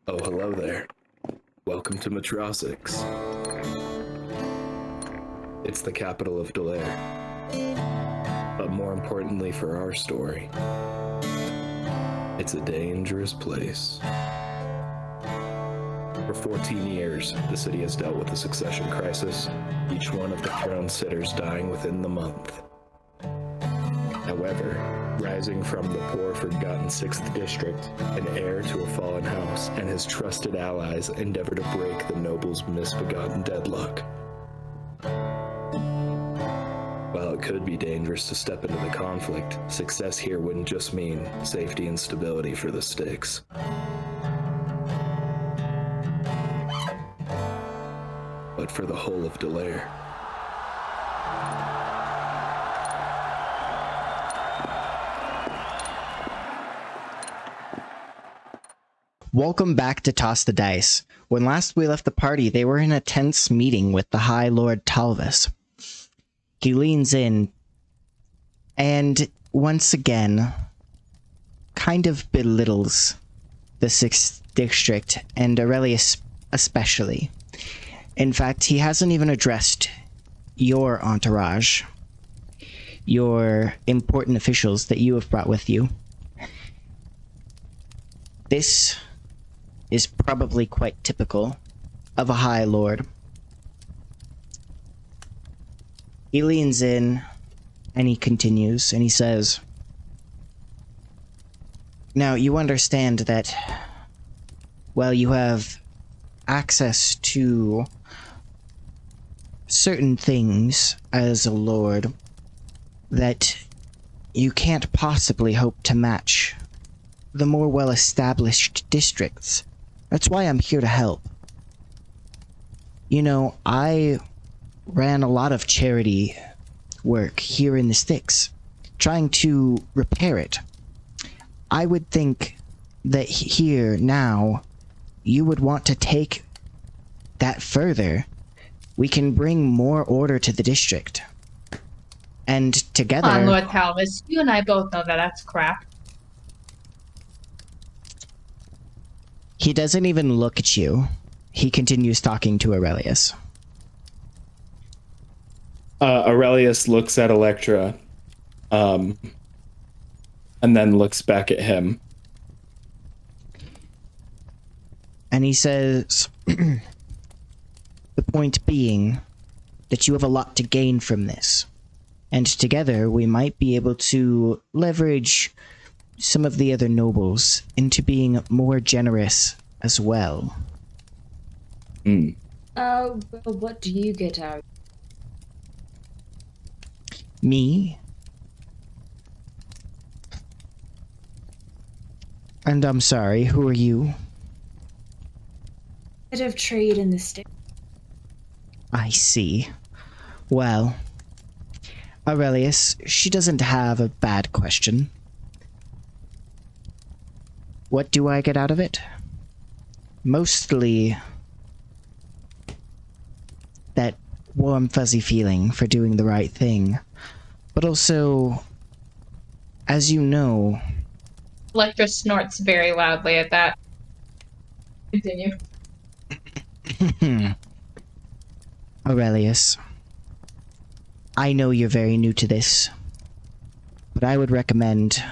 Oh, hello there. Welcome to Metrosix. It's the capital of Delaire. But more importantly for our story, it's a dangerous place. For 14 years, the city has dealt with a succession crisis, each one of the throne sitters dying within the month. However, rising from the poor forgotten 6th District, an heir to a fallen house and his trusted allies endeavor to break the noble's misbegotten deadlock. While it could be dangerous to step into the conflict, success here wouldn't just mean safety and stability for the sticks. But for the whole of Delaire. Welcome back to Toss the Dice. When last we left the party, they were in a tense meeting with the High Lord Talvis. He leans in and once again kind of belittles the 6th District and Aurelius especially. In fact, he hasn't even addressed your entourage, your important officials that you have brought with you. This is probably quite typical of a High Lord. He leans in and he continues and he says, now you understand that, well, you have access to certain things as a lord that you can't possibly hope to match the more well-established districts. That's why I'm here to help. You know, I ran a lot of charity work here in the sticks, trying to repair it. I would think that here, now, you would want to take that further. We can bring more order to the district. And together... Come on, Lord Talvis, you and I both know that that's crap. He doesn't even look at you. He continues talking to Aurelius. Aurelius looks at Elektra, and then looks back at him. And he says, the point being that you have a lot to gain from this. And together we might be able to leverage some of the other nobles into being more generous as well. What do you get out? Me? And I'm sorry, who are you? Bit of trade in the stick. I see. Well, Aurelius, she doesn't have a bad question. What do I get out of it? Mostly that warm, fuzzy feeling for doing the right thing. But also, as you know... Elektra snorts very loudly at that. Continue. Aurelius, I know you're very new to this, but I would recommend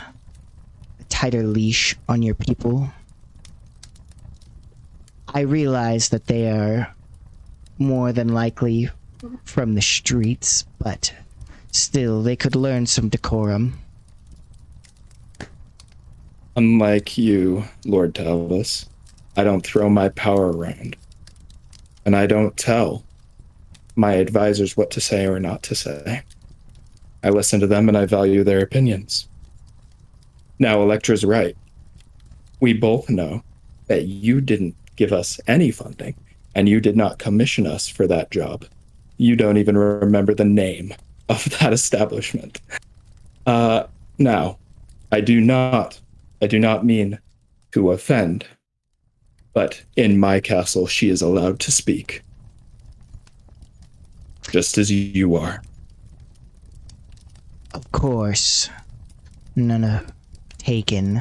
a tighter leash on your people. I realize that they are more than likely from the streets, but still, they could learn some decorum. Unlike you, Lord Talvis, I don't throw my power around. And I don't tell my advisors what to say or not to say. I listen to them and I value their opinions. Now, Elektra's right. We both know that you didn't give us any funding, and you did not commission us for that job. You don't even remember the name of that establishment. Now, I do not mean to offend, but in my castle, she is allowed to speak. Just as you are. Of course. None taken.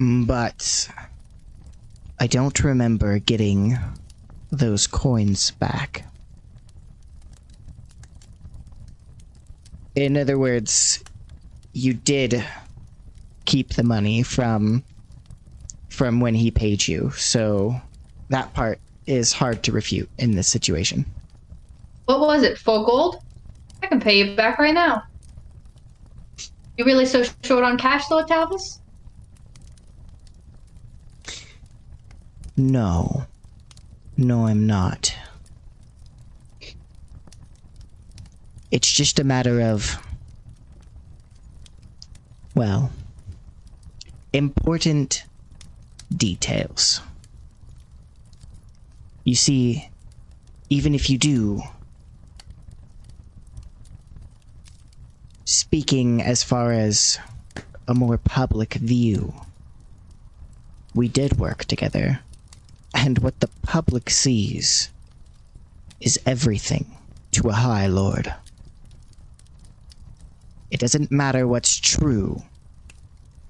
But I don't remember getting those coins back. In other words, you did keep the money from when he paid you, so that part is hard to refute in this situation. What was it? Full gold? I can pay you back right now. You really so short on cash, Lord Talbot? No. No, I'm not. It's just a matter of, well, important details. You see, even if you do, speaking as far as a more public view, we did work together, and what the public sees is everything to a High Lord. It doesn't matter what's true.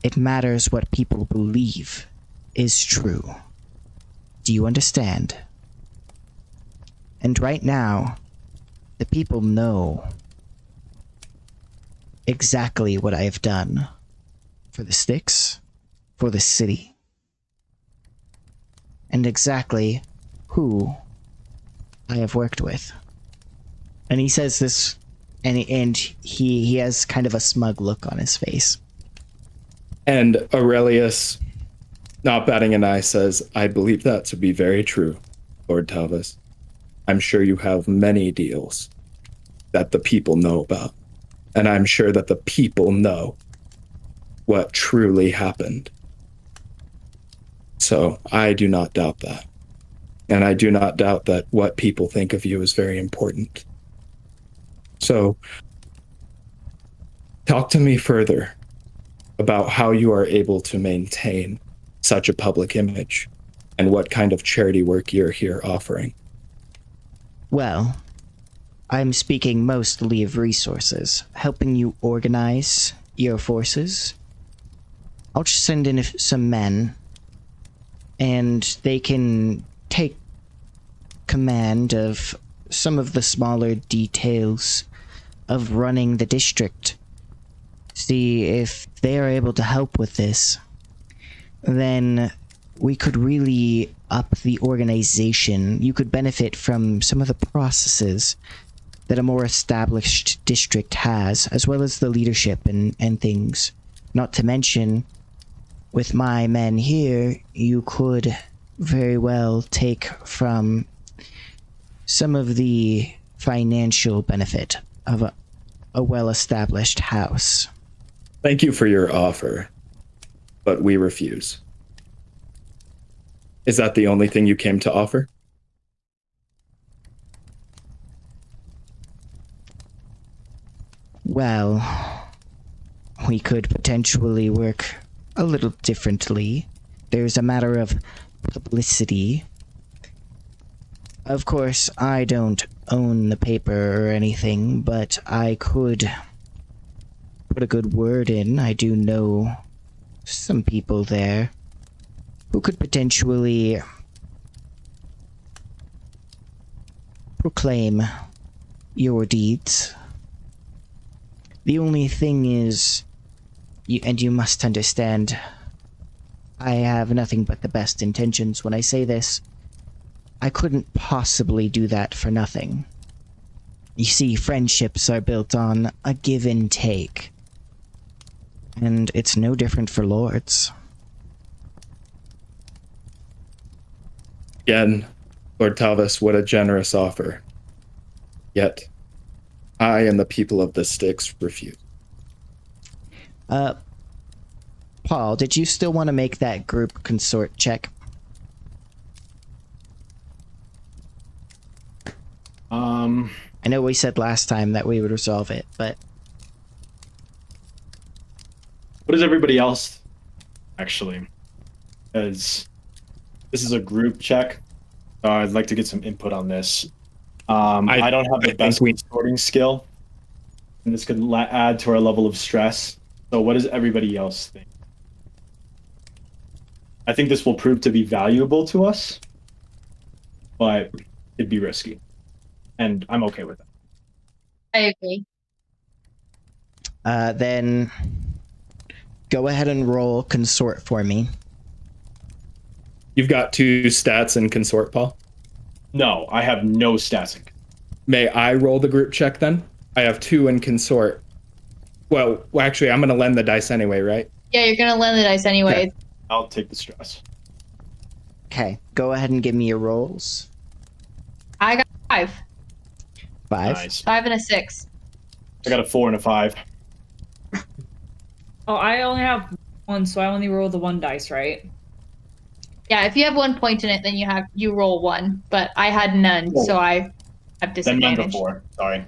It matters what people believe is true. Do you understand? And right now, the people know exactly what I have done for the Styx, for the city, and exactly who I have worked with. And he says this, and he has kind of a smug look on his face. And Aurelius, not batting an eye, says, I believe that to be very true, Lord Talvis. I'm sure you have many deals that the people know about. And I'm sure that the people know what truly happened. So I do not doubt that. And I do not doubt that what people think of you is very important. So talk to me further about how you are able to maintain such a public image and what kind of charity work you're here offering. Well, I'm speaking mostly of resources, helping you organize your forces. I'll just send in some men, and they can take command of some of the smaller details of running the district. See, if they are able to help with this, then we could really up the organization. You could benefit from some of the processes that a more established district has, as well as the leadership and things. Not to mention, with my men here, you could very well take from some of the financial benefit of a well-established house. Thank you for your offer, but we refuse. Is that the only thing you came to offer? Well, we could potentially work a little differently. There's a matter of publicity. Of course, I don't own the paper or anything, but I could put a good word in. I do know some people there who could potentially proclaim your deeds. The only thing is, you must understand, I have nothing but the best intentions when I say this. I couldn't possibly do that for nothing. You see, friendships are built on a give and take. And it's no different for lords. Again, Lord Talvis, what a generous offer. Yet, I and the people of the Styx refuse. Paul, did you still want to make that group consort check? I know we said last time that we would resolve it, but... What does everybody else actually? Because this is a group check. I'd like to get some input on this. I don't have the best sorting skill, and this could add to our level of stress. So what does everybody else think? I think this will prove to be valuable to us, but it'd be risky. And I'm okay with it. I agree. Then go ahead and roll consort for me. You've got 2 stats in consort, Paul. No, I have no stats. May I roll the group check then? I have 2 in consort. Well, actually, I'm going to lend the dice anyway, right? Yeah, you're gonna lend the dice anyway. Okay. I'll take the stress. Okay, go ahead and give me your rolls. I got 5. 5. Nice. 5 and a 6. I got a 4 and a 5. Oh, I only have 1, so I only roll the 1 dice, right? Yeah, if you have 1 point in it, then you roll 1. But I had none, Oh. so I have Then mine's a disadvantage. 4. Sorry.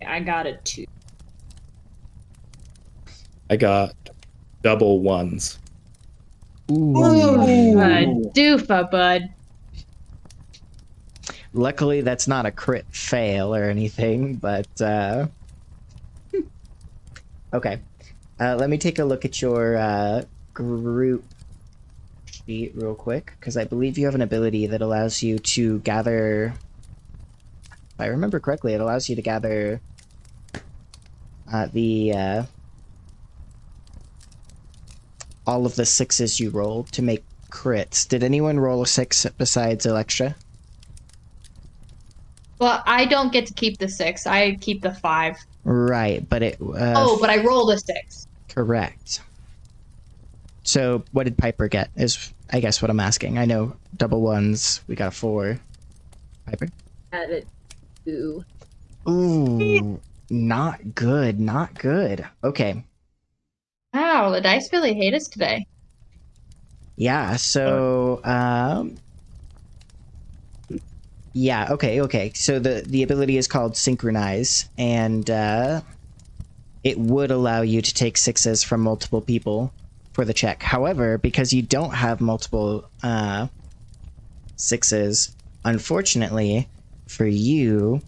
I got a 2. I got double 1s. Doofa, bud. Luckily, that's not a crit fail or anything, but okay. Let me take a look at your group sheet real quick, because I believe you have an ability that allows you to gather. If I remember correctly, it allows you to gather all of the 6s you rolled to make crits. Did anyone roll a 6 besides Elektra? Well, I don't get to keep the 6. I keep the 5. Right, but it. But I rolled a 6. Correct. So, what did Piper get? Is I guess what I'm asking. I know double 1s. We got a 4. Piper. Got a 2. Ooh, not good. Not good. Okay. Wow, the dice really hate us today. Yeah. So, yeah. Okay. So the ability is called Synchronize, and it would allow you to take 6s from multiple people for the check. However, because you don't have multiple 6s, unfortunately for you,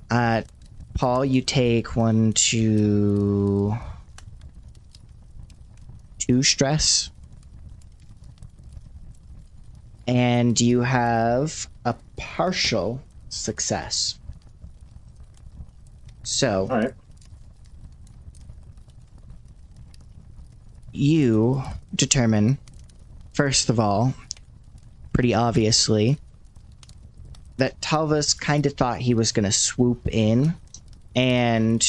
Paul, you take 1, 2 stress, and you have a partial success. So, All right. you determine, first of all, pretty obviously, that Talvas kind of thought he was going to swoop in and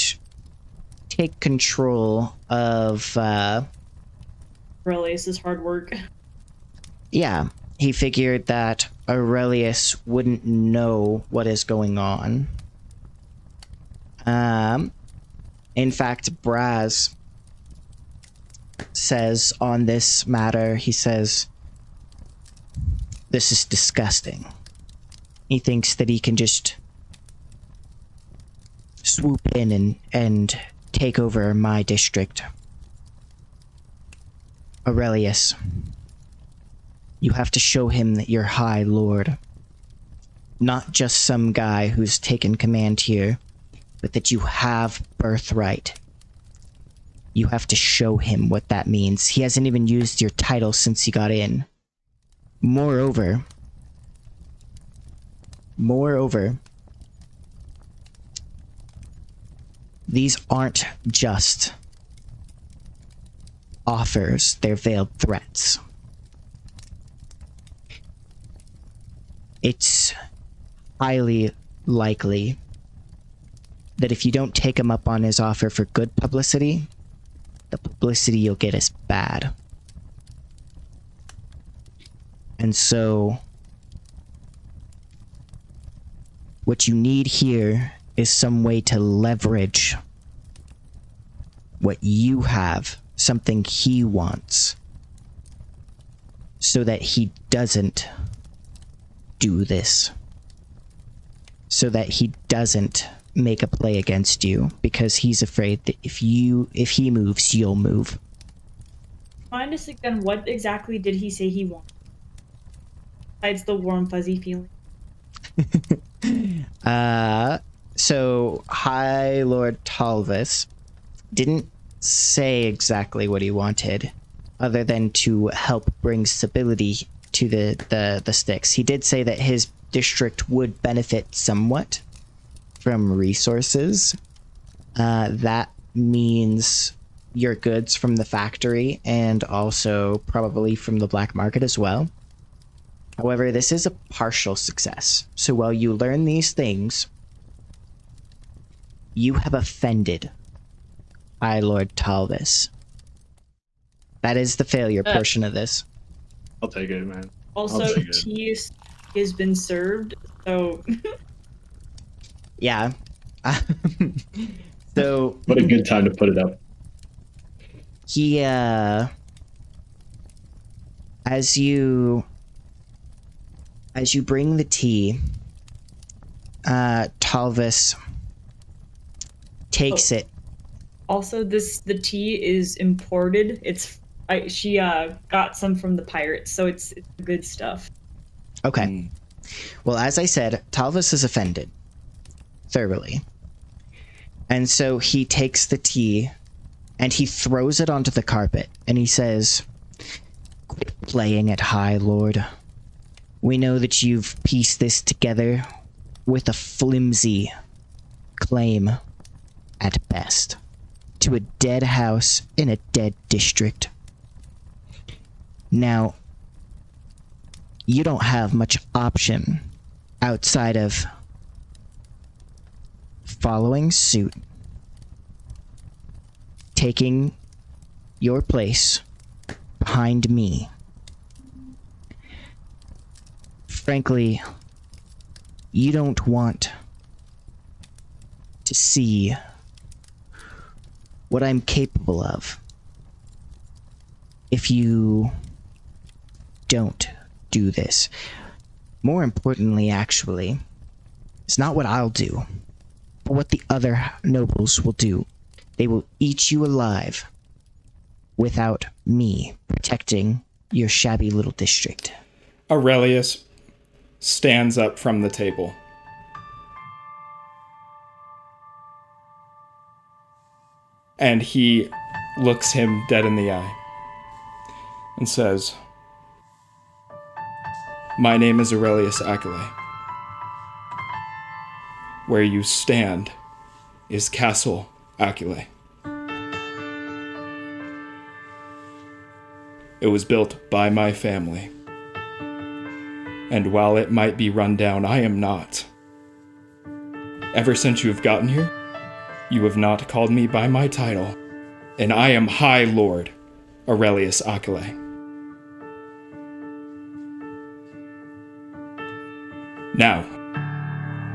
take control of, Aurelius is hard work. yeah, he figured that Aurelius wouldn't know what is going on. In fact, Braz says on this matter, he says, this is disgusting. He thinks that he can just swoop in and take over my district. Aurelius, you have to show him that you're High Lord. Not just some guy who's taken command here, but that you have birthright. You have to show him what that means. He hasn't even used your title since he got in. Moreover, these aren't just offers, they're veiled threats. It's highly likely that if you don't take him up on his offer for good publicity, the publicity you'll get is bad. And so, what you need here is some way to leverage what you have, something he wants, so that he doesn't do this. So that he doesn't make a play against you, because he's afraid that if he moves, you'll move. Mind us again, what exactly did he say he wanted? Besides the warm, fuzzy feeling. So High Lord Talvas didn't say exactly what he wanted. other than to help bring stability to the sticks. He did say that his district would benefit somewhat from resources. That means your goods from the factory and also probably from the black market as well. However, this is a partial success. So while you learn these things, you have offended High Lord Talvis. That is the failure portion of this. I'll take it, man. Also, tea has been served, so... Yeah. So... What a good time to put it up. He, as you bring the tea, Talvis takes it. Also, the tea is imported. She got some from the pirates, so it's good stuff. Okay. Well, as I said, Talvis is offended. Thoroughly. And so he takes the tea and he throws it onto the carpet and he says, "Quit playing it, High Lord. We know that you've pieced this together with a flimsy claim, at best, to a dead house in a dead district. Now, you don't have much option outside of following suit, taking your place behind me. Frankly, you don't want to see what I'm capable of if you don't do this. More importantly, actually, it's not what I'll do, but what the other nobles will do. They will eat you alive without me protecting your shabby little district." Aurelius stands up from the table. And he looks him dead in the eye and says, "My name is Aurelius Accolay. Where you stand is Castle Accolay. It was built by my family. And while it might be run down, I am not. Ever since you have gotten here, you have not called me by my title, and I am High Lord Aurelius Accolay. Now,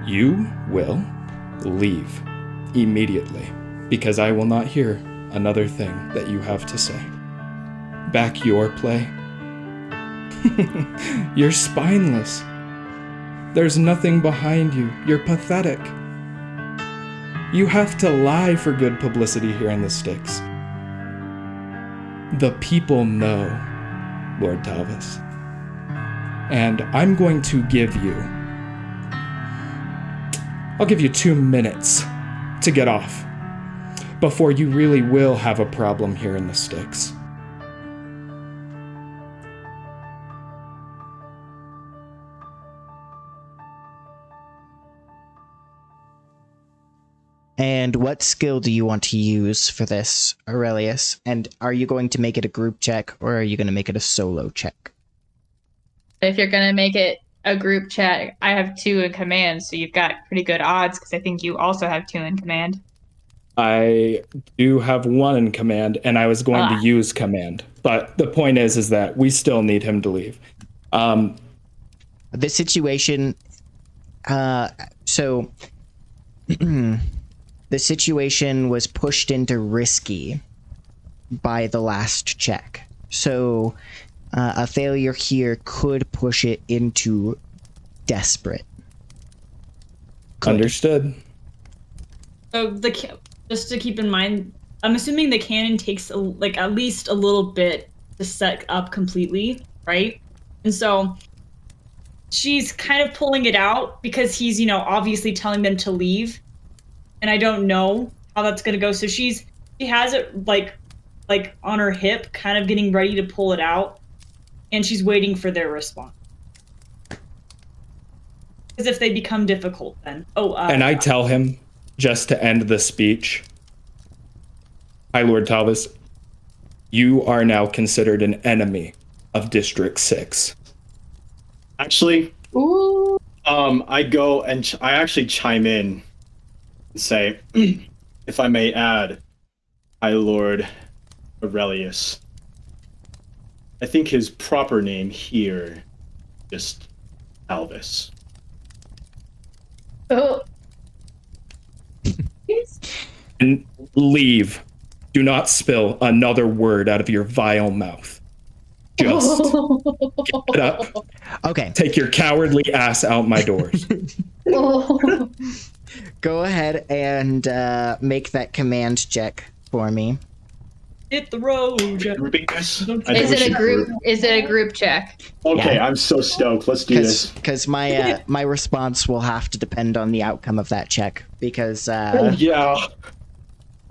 you will leave immediately, because I will not hear another thing that you have to say. Back your play. You're spineless. There's nothing behind you. You're pathetic. You have to lie for good publicity here in the sticks. The people know, Lord Talvis. And I'm going to give you... I'll give you 2 minutes to get off before you really will have a problem here in the sticks. And what skill do you want to use for this, Aurelius? And are you going to make it a group check, or are you going to make it a solo check? If you're going to make it a group chat, I have 2 in command, so you've got pretty good odds, because I think you also have 2 in command. I do have 1 in command, and I was going to use command. But the point is that we still need him to leave. The situation... The situation was pushed into risky by the last check. So a failure here could push it into desperate. Could. Understood. So just to keep in mind, I'm assuming the cannon takes at least a little bit to set up completely, right? And so she's kind of pulling it out because he's, obviously telling them to leave. And I don't know how that's going to go. So she has it like on her hip, kind of getting ready to pull it out, and she's waiting for their response. Because if they become difficult, then and I tell him, just to end the speech, High Lord Talvis, you are now considered an enemy of District 6. Actually, Ooh. I go and I actually chime in and say, if I may add, High Lord Aurelius, I think his proper name here is just Alvis. Oh. And leave. Do not spill another word out of your vile mouth. Just get up. Okay. Take your cowardly ass out my doors. Oh. Go ahead and make that command check for me. hit the road. Grouping this? Is it a group? Is it a group check? Okay, Yeah. I'm so stoked. Let's do this. Because my my response will have to depend on the outcome of that check. Because Oh, yeah.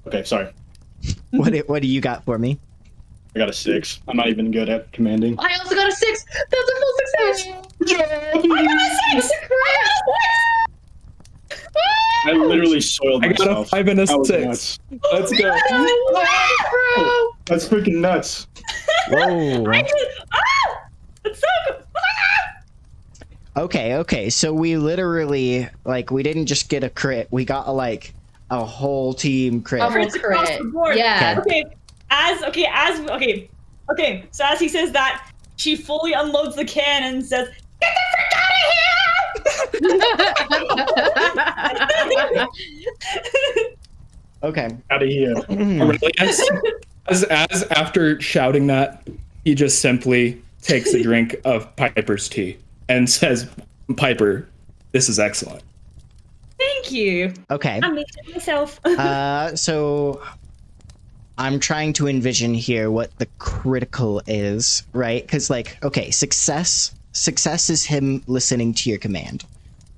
Okay, sorry. what do you got for me? I got a 6. I'm not even good at commanding. I also got a 6. That's a full success. I got a 6. I literally soiled I got a myself. 5 and a That was 6. nuts. Let's go. Bro. That's freaking nuts. Whoa. It's so good. Okay. So we literally we didn't just get a crit. We got a whole team crit. A whole Crits across crit. the board. Yeah. Okay, so as he says that, she fully unloads the cannon and says, "Get the frick out of here!" Okay. Out of here. Aurelius, as after shouting that, he just simply takes a drink of Piper's tea and says, "Piper, this is excellent." Thank you. Okay. I made it myself. So I'm trying to envision here what the critical is, right? Because success is him listening to your command.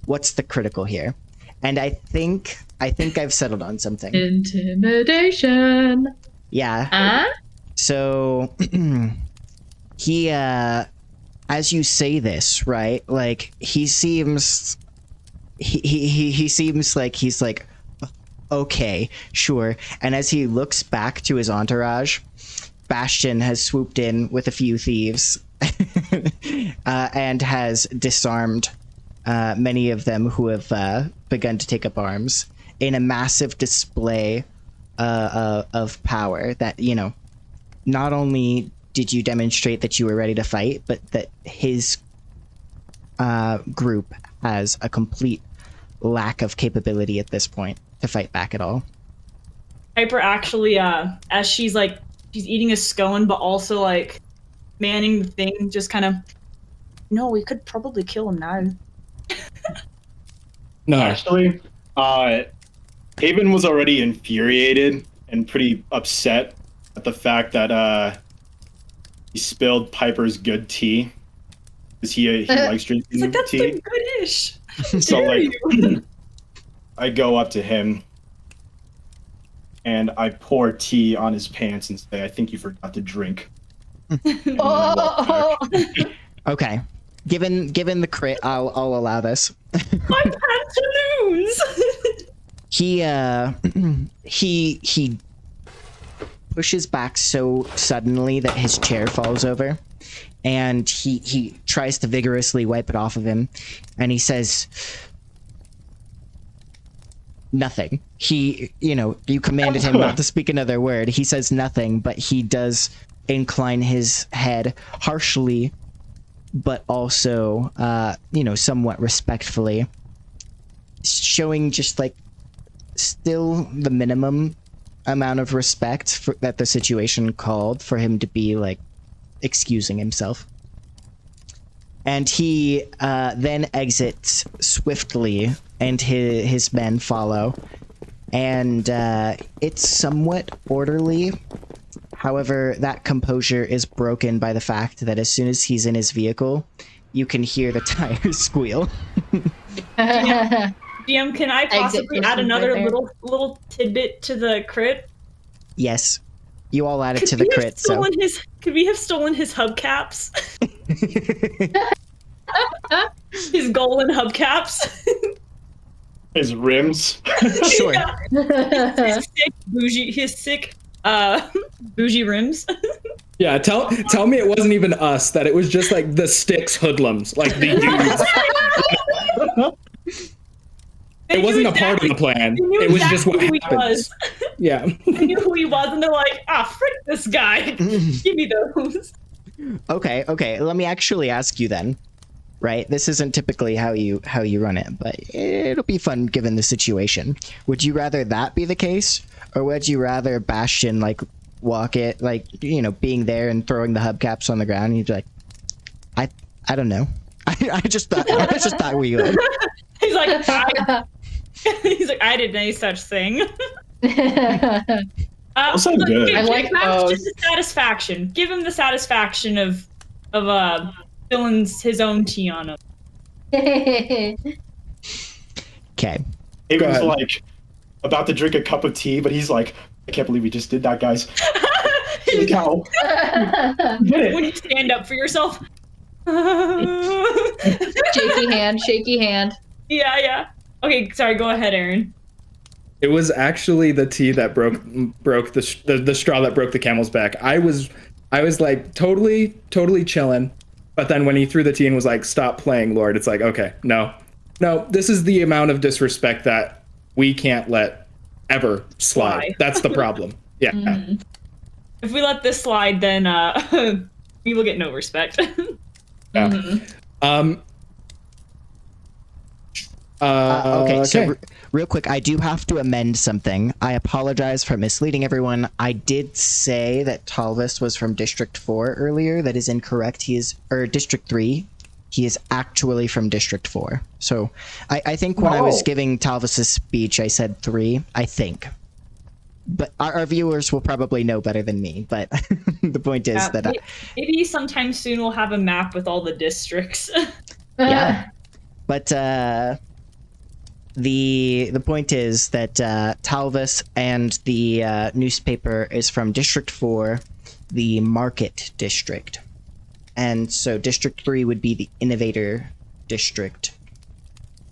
What's the critical here? And I think I've settled on something. Intimidation. Yeah. So he as you say this, right? He seems like he's like, okay, sure. And as he looks back to his entourage, Bastion has swooped in with a few thieves and has disarmed many of them who have begun to take up arms in a massive display of power that, not only did you demonstrate that you were ready to fight, but that his group has a complete lack of capability at this point to fight back at all. Piper actually, as she's eating a scone, but also manning the thing, just kind of, no, we could probably kill him now. No, Actually, Haven was already infuriated and pretty upset at the fact that he spilled Piper's good tea. Because he likes drinking He's like, that's tea. the goodish. So I go up to him and I pour tea on his pants and say, "I think you forgot to drink." And then I walk back. Okay. Given the crit, I'll allow this. My pantaloons. He pushes back so suddenly that his chair falls over, and he tries to vigorously wipe it off of him, and he says nothing. You commanded him not to speak another word. He says nothing, but he does incline his head harshly, but also somewhat respectfully, showing just still the minimum amount of respect that the situation called for him to be excusing himself. And he then exits swiftly, and his men follow, and it's somewhat orderly. However, that composure is broken by the fact that as soon as he's in his vehicle, you can hear the tires squeal. DM, can I possibly add another right there. little tidbit to the crit? Yes. You all added to the crit, so. Could we have stolen his hubcaps? His golden hubcaps? His rims. Sure. Yeah. His sick bougie rims. Yeah, tell me it wasn't even us, that it was just like the Styx hoodlums, like the youths. It wasn't a part of the plan. It was just what happens. Yeah. They knew who he was, and they're like, frick this guy. Give me those. Okay. Let me actually ask you then. Right? This isn't typically how you run it, but it'll be fun given the situation. Would you rather that be the case, or would you rather Bastion like walk it, like, you know, being there and throwing the hubcaps on the ground, and you'd be like, I don't know. I just thought we would. He's like, I did no such thing. Also good. I like That's those. just the satisfaction. Give him the satisfaction of spilling his own tea on him. Okay. He Go was ahead. like about to drink a cup of tea, but he's like, I can't believe we just did that, guys. Look how we did When it. you stand up for yourself. shaky hand. Yeah. Okay, sorry, go ahead, Aaron. It was actually the tea that broke the straw that broke the camel's back. I was like totally chilling, but then when he threw the tea and was like, "Stop playing, Lord," it's like, okay, no, this is the amount of disrespect that we can't let ever slide. Why? That's the problem. Yeah. Mm. If we let this slide, then we will get no respect. Yeah. Mhm. Okay, so real quick, I do have to amend something. I apologize for misleading everyone. I did say that Talvis was from District 4 earlier. That is incorrect. District 3. He is actually from District 4. So I think when I was giving Talvis's speech, I said 3, I think. But our viewers will probably know better than me. But the point is that... maybe sometime soon we'll have a map with all the districts. Yeah. But the point is that Talvis and the newspaper is from District 4, the Market District. And so District 3 would be the Innovator District.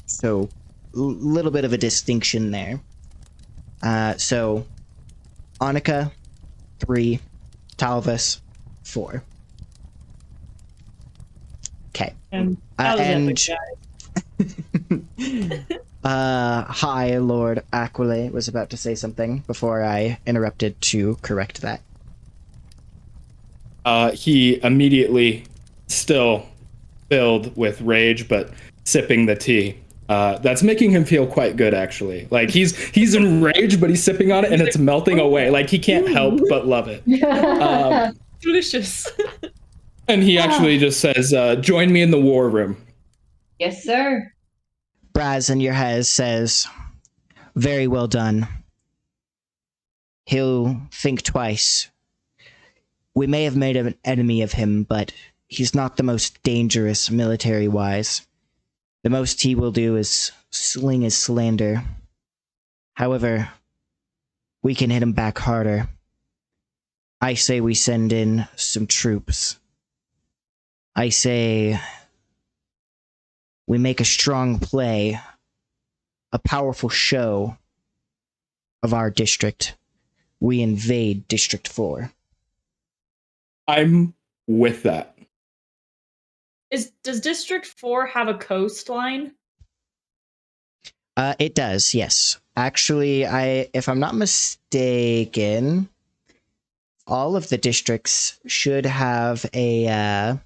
So a little bit of a distinction there. So Annika, 3, Talvis, 4. Okay. And that was and epic, guys. Hi, Lord Aquile was about to say something before I interrupted to correct that. He immediately, still filled with rage, but sipping the tea. That's making him feel quite good, actually. Like he's enraged, but he's sipping on it, and it's melting away. Like he can't help but love it. Delicious. And he actually just says, "Join me in the war room." Yes, sir. Braz in your head says, "Very well done. He'll think twice. We may have made an enemy of him, but he's not the most dangerous military-wise. The most he will do is sling his slander. However, we can hit him back harder. I say we send in some troops. I say we make a strong play, a powerful show of our district. We invade District 4. I'm with that. Does District 4 have a coastline? It does, yes. Actually, if I'm not mistaken, all of the districts should have a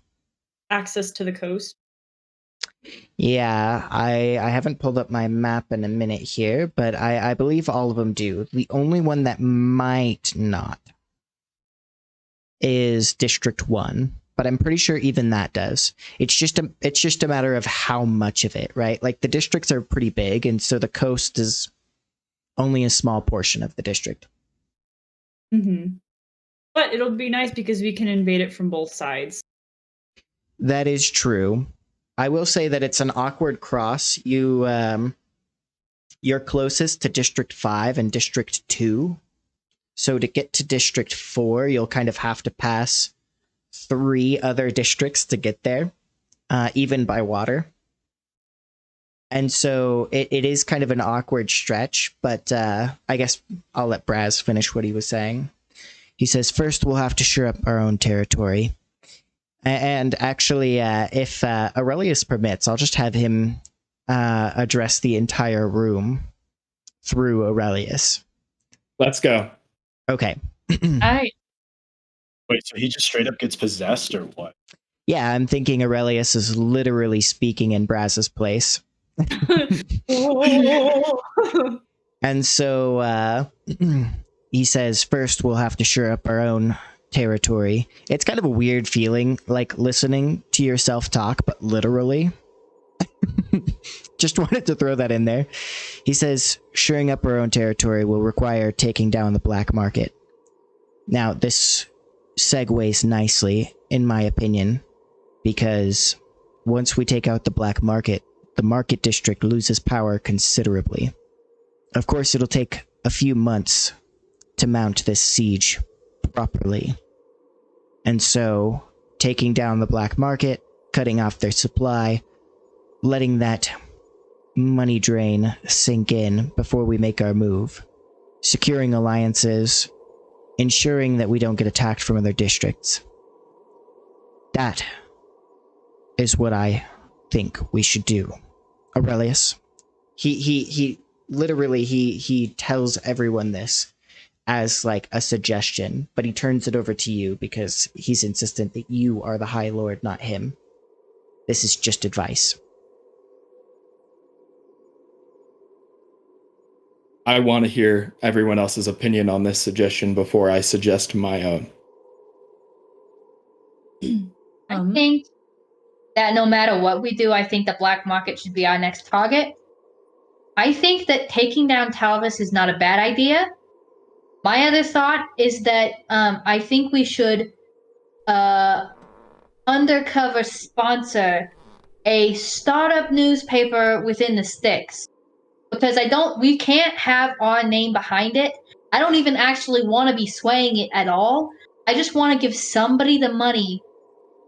Access to the coast? Yeah, I haven't pulled up my map in a minute here, but I believe all of them do. The only one that might not is District 1, but I'm pretty sure even that does. It's just a matter of how much of it, right? Like the districts are pretty big, and so the coast is only a small portion of the district. Mm-hmm. But it'll be nice because we can invade it from both sides. That is true. I will say that it's an awkward cross. You're closest to District 5 and District 2. So to get to District 4, you'll kind of have to pass 3 other districts to get there, even by water. And so it is kind of an awkward stretch, but I guess I'll let Braz finish what he was saying. He says, first we'll have to shore up our own territory. And actually, if Aurelius permits, I'll just have him address the entire room through Aurelius. Let's go. Okay. Alright. Wait, so he just straight up gets possessed or what? Yeah, I'm thinking Aurelius is literally speaking in Braz's place. And so he says, first we'll have to shore up our own territory. It's kind of a weird feeling, like listening to yourself talk, but literally. Just wanted to throw that in there. He says, shoring up our own territory will require taking down the black market. Now, this segues nicely, in my opinion, because once we take out the black market, the market district loses power considerably. Of course, it'll take a few months to mount this siege properly. And so, taking down the black market, cutting off their supply, letting that money drain sink in before we make our move, securing alliances, ensuring that we don't get attacked from other districts. That is what I think we should do. Aurelius. He literally tells everyone this as like a suggestion, but he turns it over to you because he's insistent that you are the High Lord, not him. This is just advice. I want to hear everyone else's opinion on this suggestion before I suggest my own. I think that no matter what we do, I think the black market should be our next target. I think that taking down Talvis is not a bad idea. My other thought is that I think we should undercover sponsor a startup newspaper within the sticks. Because we can't have our name behind it. I don't even actually want to be swaying it at all. I just want to give somebody the money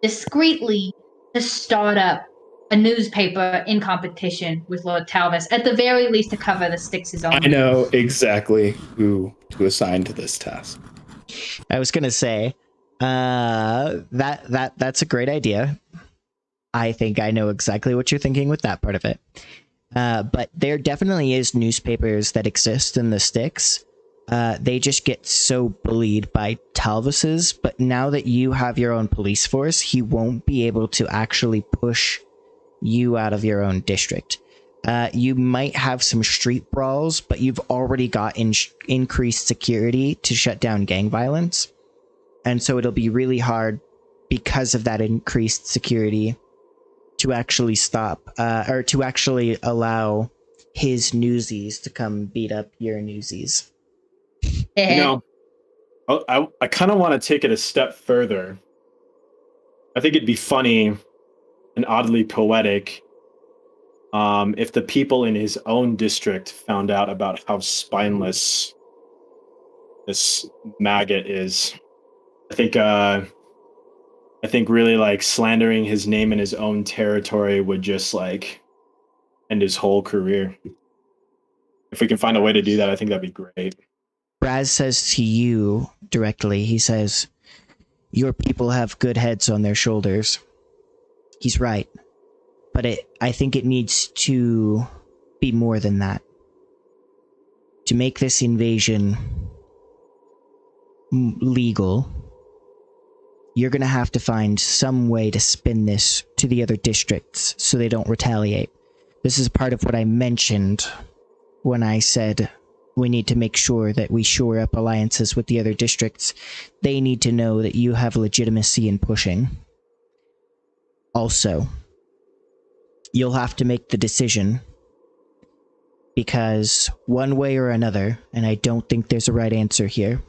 discreetly to start up a newspaper in competition with Lord Talvis, at the very least to cover the Styx' own. I know exactly who to assign to this task. I was gonna say, that's a great idea. I think I know exactly what you're thinking with that part of it. But there definitely is newspapers that exist in the Styx. They just get so bullied by Talvis's, but now that you have your own police force, he won't be able to actually push you out of your own district. You might have some street brawls, but you've already got increased security to shut down gang violence. And so it'll be really hard because of that increased security to actually stop, or to actually allow his newsies to come beat up your newsies. You know, I kind of want to take it a step further. I think it'd be funny and oddly poetic if the people in his own district found out about how spineless this maggot is. I think really like slandering his name in his own territory would just like end his whole career. If we can find a way to do that, I think that'd be great. Braz says to you directly, he says, your people have good heads on their shoulders. He's right. But I think it needs to be more than that. To make this invasion legal, you're going to have to find some way to spin this to the other districts so they don't retaliate. This is part of what I mentioned when I said we need to make sure that we shore up alliances with the other districts. They need to know that you have legitimacy in pushing. Also, you'll have to make the decision, because one way or another, and I don't think there's a right answer here,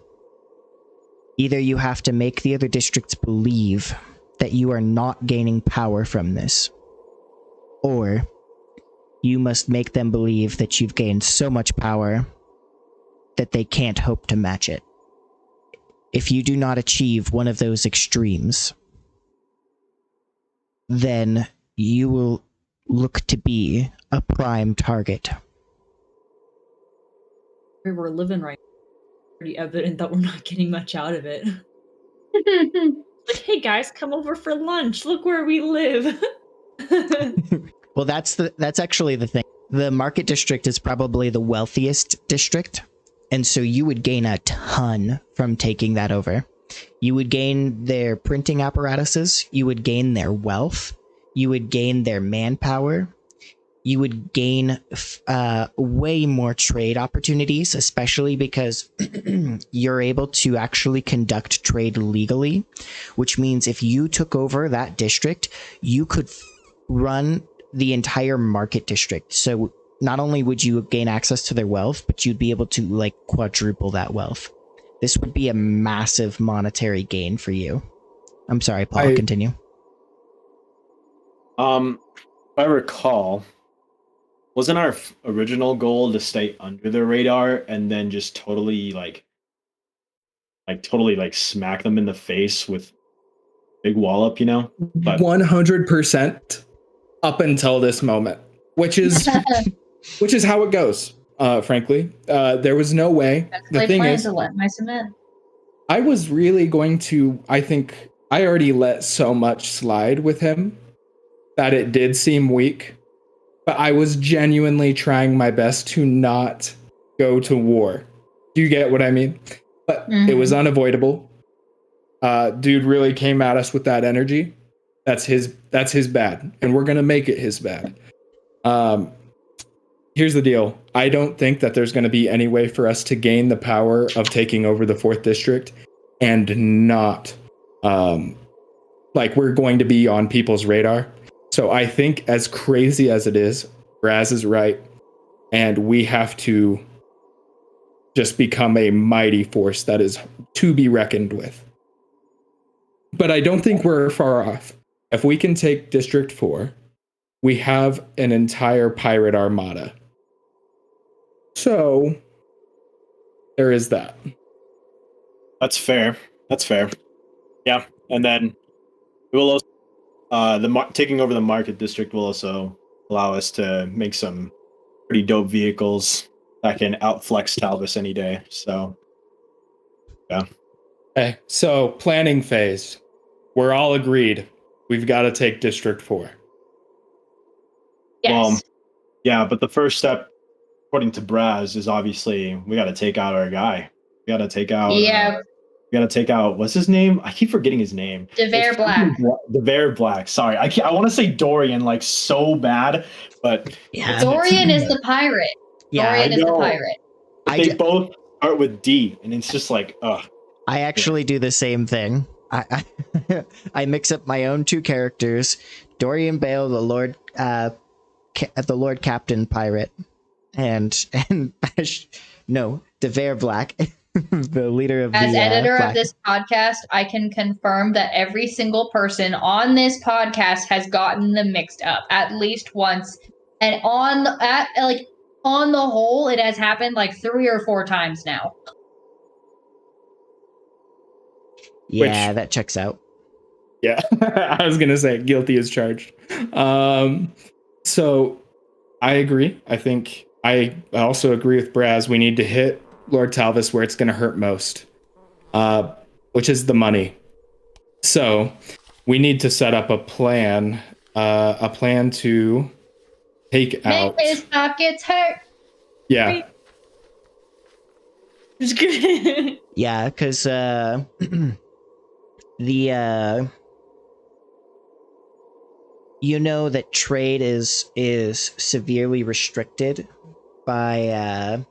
either you have to make the other districts believe that you are not gaining power from this, or you must make them believe that you've gained so much power that they can't hope to match it. If you do not achieve one of those extremes, then you will look to be a prime target. Where we're living right now, pretty evident that we're not getting much out of it. Like, hey guys, come over for lunch. Look where we live. Well, that's actually the thing. The market district is probably the wealthiest district, and so you would gain a ton from taking that over. You would gain their printing apparatuses, you would gain their wealth, you would gain their manpower, you would gain way more trade opportunities, especially because you're able to actually conduct trade legally, which means if you took over that district, you could run the entire market district. So not only would you gain access to their wealth, but you'd be able to like quadruple that wealth. This would be a massive monetary gain for you. I'm sorry, Paul, continue. If I recall, wasn't our original goal to stay under the radar and then just totally smack them in the face with big wallop, you know? But 100% up until this moment, which is how it goes. Frankly, there was no way. The thing is, to let my cement. I was really going to. I think I already let so much slide with him that it did seem weak. But I was genuinely trying my best to not go to war. Do you get what I mean? But it was unavoidable. Dude really came at us with that energy. That's his bad, and we're gonna make it his bad. Here's the deal. I don't think that there's going to be any way for us to gain the power of taking over the 4th district and not we're going to be on people's radar. So I think as crazy as it is, Raz is right, and we have to just become a mighty force that is to be reckoned with. But I don't think we're far off. If we can take District 4, we have an entire pirate armada. So there is that. That's fair. Yeah, and then we will also, taking over the market district will also allow us to make some pretty dope vehicles that can outflex Talbus any day. So, yeah. Okay, so planning phase. We're all agreed. We've got to take District 4. Yes. Well, yeah, but the first step, according to Braz, is obviously we got to take out our guy. We got to take out. Yeah. We got to take out. What's his name? I keep forgetting his name. Devere Black. Devere Black. Sorry, I want to say Dorian like so bad, but Yeah. Dorian is the pirate. Yeah, Dorian is the pirate. They both start with D, and it's just like, ugh. I actually do the same thing. I mix up my own 2 characters: Dorian Bale, the Lord Captain Pirate, and Devere Black, the leader of As editor Black. of this podcast, I can confirm that every single person on this podcast has gotten them mixed up at least once, and on the whole, it has happened like 3 or 4 times now. Yeah, that checks out. Yeah, I was gonna say guilty as charged. So I agree. I think I also agree with Braz. We need to hit Lord Talvis where it's going to hurt most, which is the money. So we need to set up a plan to take out. Make his pockets hurt. Yeah. Just kidding. Yeah, because you know that trade is severely restricted by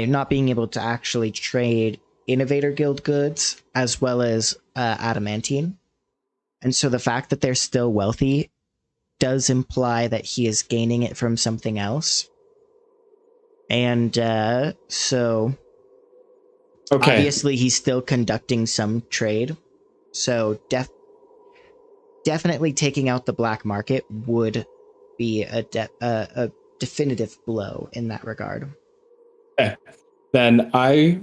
not being able to actually trade Innovator Guild goods as well as Adamantine. And so the fact that they're still wealthy does imply that he is gaining it from something else. And so obviously he's still conducting some trade. So definitely taking out the black market would be a definitive blow in that regard. Okay. Then I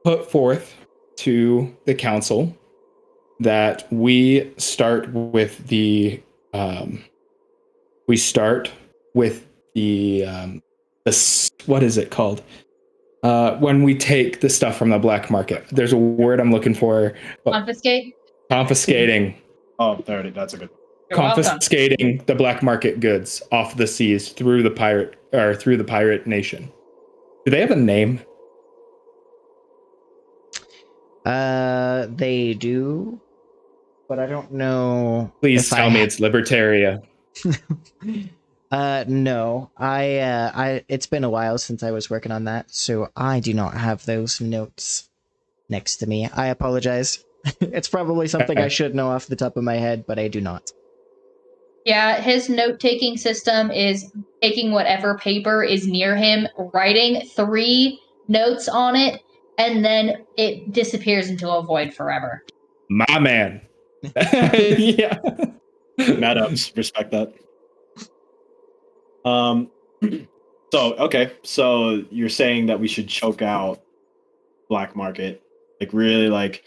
put forth to the council that we start with the what is it called? When we take the stuff from the black market. There's a word I'm looking for. Confiscate? Confiscating. Oh, there it is. That's a good one. You're welcome. Confiscating the black market goods off the seas through the pirate nation. Do they have a name? They do, but I don't know. Please tell me it's Libertaria. No. I it's been a while since I was working on that, so I do not have those notes next to me. I apologize. It's probably something I should know off the top of my head, but I do not. Yeah, his note-taking system is taking whatever paper is near him, writing 3 notes on it, and then it disappears into a void forever. My man. Yeah. Mad ups, respect that. So you're saying that we should choke out black market, like really, like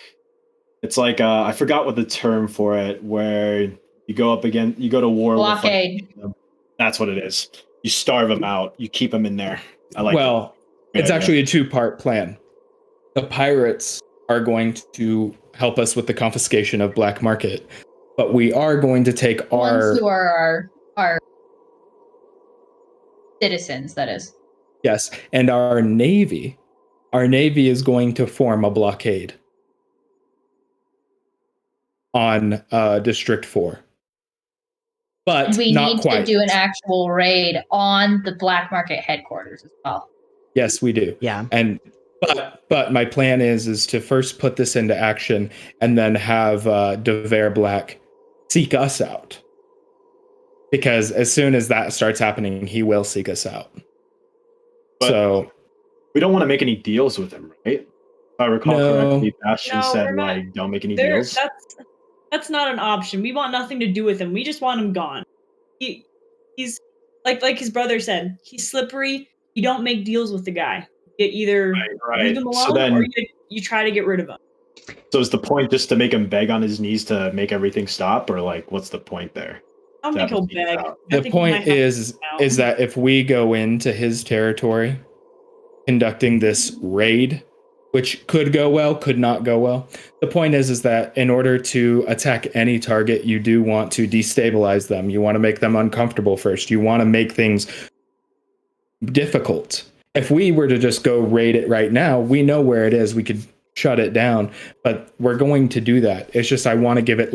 it's like I forgot what the term for it, where you go to war. Blockade. With, like, that's what it is. You starve them out. You keep them in there. I like. Well, it's actually a 2-part plan. The pirates are going to help us with the confiscation of black market, but we are going to take ones who are our citizens, that is. Yes, and our navy is going to form a blockade on District 4. But we not need quite. to do an actual raid on the black market headquarters as well. Yes, we do. Yeah. And but my plan is to first put this into action and then have Dever Black seek us out. Because as soon as that starts happening, he will seek us out. But so we don't want to make any deals with him, right? If I recall correctly, Bastion said like don't make any deals. That's not an option. We want nothing to do with him. We just want him gone. He's like his brother said, he's slippery. You don't make deals with the guy. You either leave him alone, so then, or you try to get rid of him. So is the point just to make him beg on his knees to make everything stop, or like what's the point there? I don't think he'll beg. The point is that if we go into his territory, conducting this raid, which could go well, could not go well. The point is that in order to attack any target, you do want to destabilize them. You want to make them uncomfortable first. You want to make things difficult. If we were to just go raid it right now, we know where it is. We could shut it down, but we're going to do that. It's just I want to give it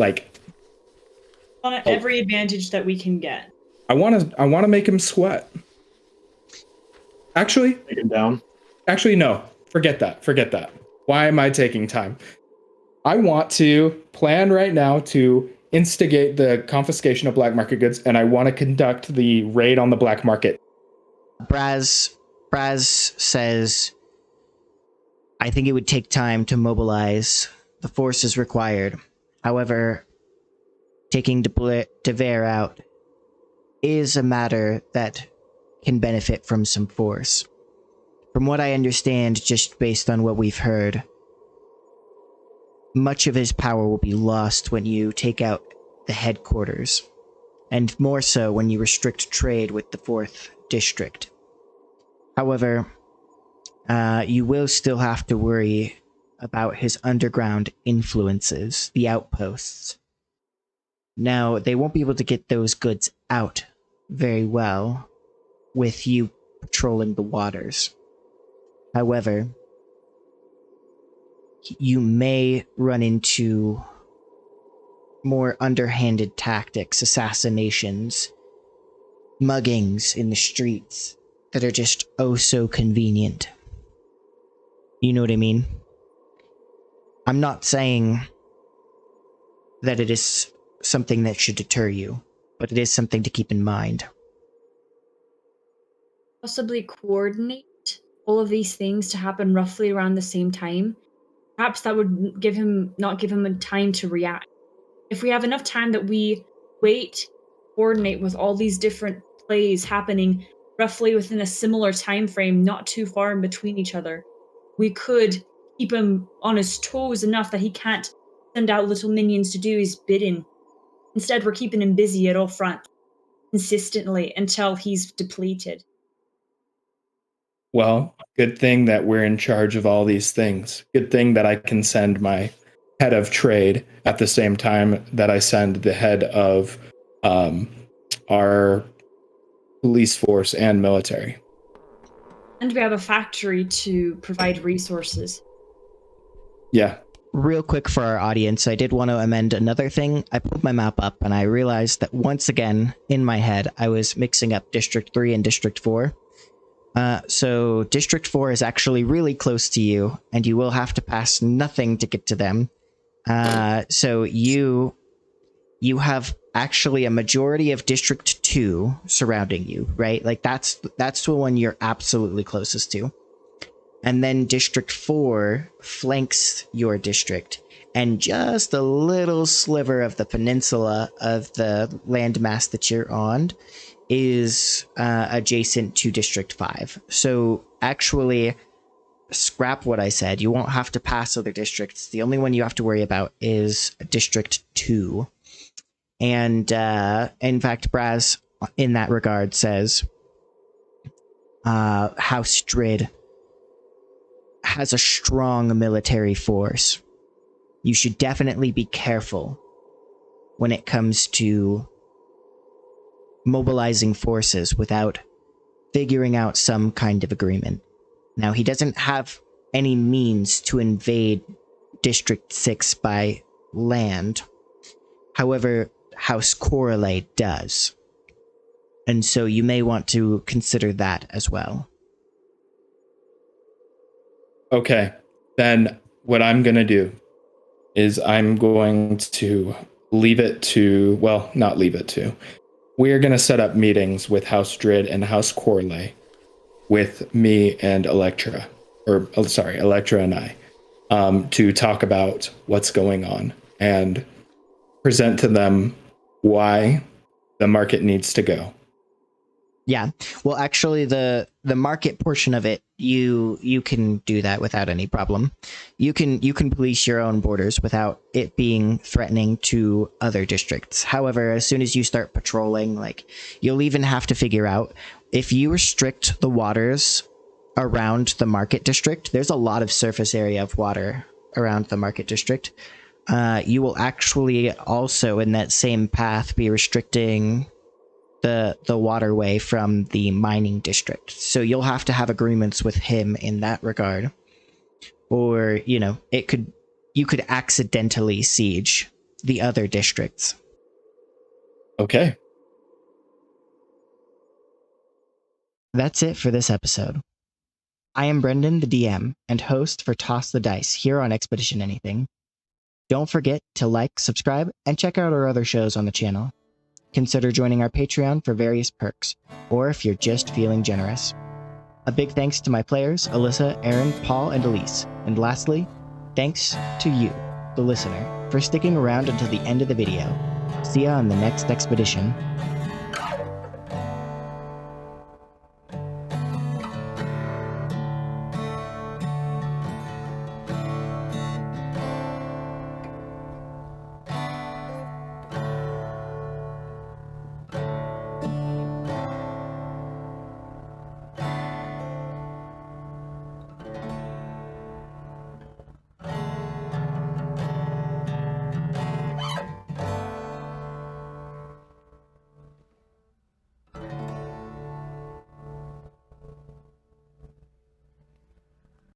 every advantage that we can get. I want to make him sweat. Actually, take him down. Actually, no. Forget that. Why am I taking time? I want to plan right now to instigate the confiscation of black market goods, and I want to conduct the raid on the black market. Braz says, I think it would take time to mobilize the forces required. However, taking Dever out is a matter that can benefit from some force. From what I understand, just based on what we've heard, much of his power will be lost when you take out the headquarters, and more so when you restrict trade with the 4th District. However, you will still have to worry about his underground influences, the outposts. Now, they won't be able to get those goods out very well with you patrolling the waters. However, you may run into more underhanded tactics, assassinations, muggings in the streets that are just oh so convenient. You know what I mean? I'm not saying that it is something that should deter you, but it is something to keep in mind. Possibly coordinate all of these things to happen roughly around the same time. Perhaps that would not give him a time to react. If we have enough time that we wait, coordinate with all these different plays happening roughly within a similar time frame, not too far in between each other, we could keep him on his toes enough that he can't send out little minions to do his bidding. Instead, we're keeping him busy at all fronts, consistently, until he's depleted. Well, good thing that we're in charge of all these things. Good thing that I can send my head of trade at the same time that I send the head of our police force and military. And we have a factory to provide resources. Yeah. Real quick for our audience, I did want to amend another thing. I pulled my map up and I realized that once again, in my head, I was mixing up District 3 and District 4. So District 4 is actually really close to you, and you will have to pass nothing to get to them. So you have actually a majority of District 2 surrounding you, right? Like that's the one you're absolutely closest to. And then District 4 flanks your district, and just a little sliver of the peninsula of the landmass that you're on is adjacent to District 5. So actually, scrap what I said. You won't have to pass other districts. The only one you have to worry about is District 2. And in fact, Braz, in that regard, says House Drid has a strong military force. You should definitely be careful when it comes to mobilizing forces without figuring out some kind of agreement. Now, he doesn't have any means to invade District 6 by land. However, House Correlate does. And so you may want to consider that as well. Okay. Then what I'm going to do is I'm going to leave it to, well, not leave it to. We're going to set up meetings with House Drid and House Corley with me and Elektra, Elektra and I, to talk about what's going on and present to them why the market needs to go. Yeah. Well, actually, the market portion of it, you can do that without any problem. You can police your own borders without it being threatening to other districts. However, as soon as you start patrolling, like, you'll even have to figure out if you restrict the waters around the market district. There's a lot of surface area of water around the market district. You will actually also, in that same path, be restricting the waterway from the mining district. So you'll have to have agreements with him in that regard. Or, you know, you could accidentally siege the other districts. Okay. That's it for this episode. I am Brendan, the DM, and host for Toss the Dice here on Expedition Anything. Don't forget to like, subscribe, and check out our other shows on the channel. Consider joining our Patreon for various perks, or if you're just feeling generous. A big thanks to my players, Alyssa, Aaron, Paul, and Elise. And lastly, thanks to you, the listener, for sticking around until the end of the video. See ya on the next expedition.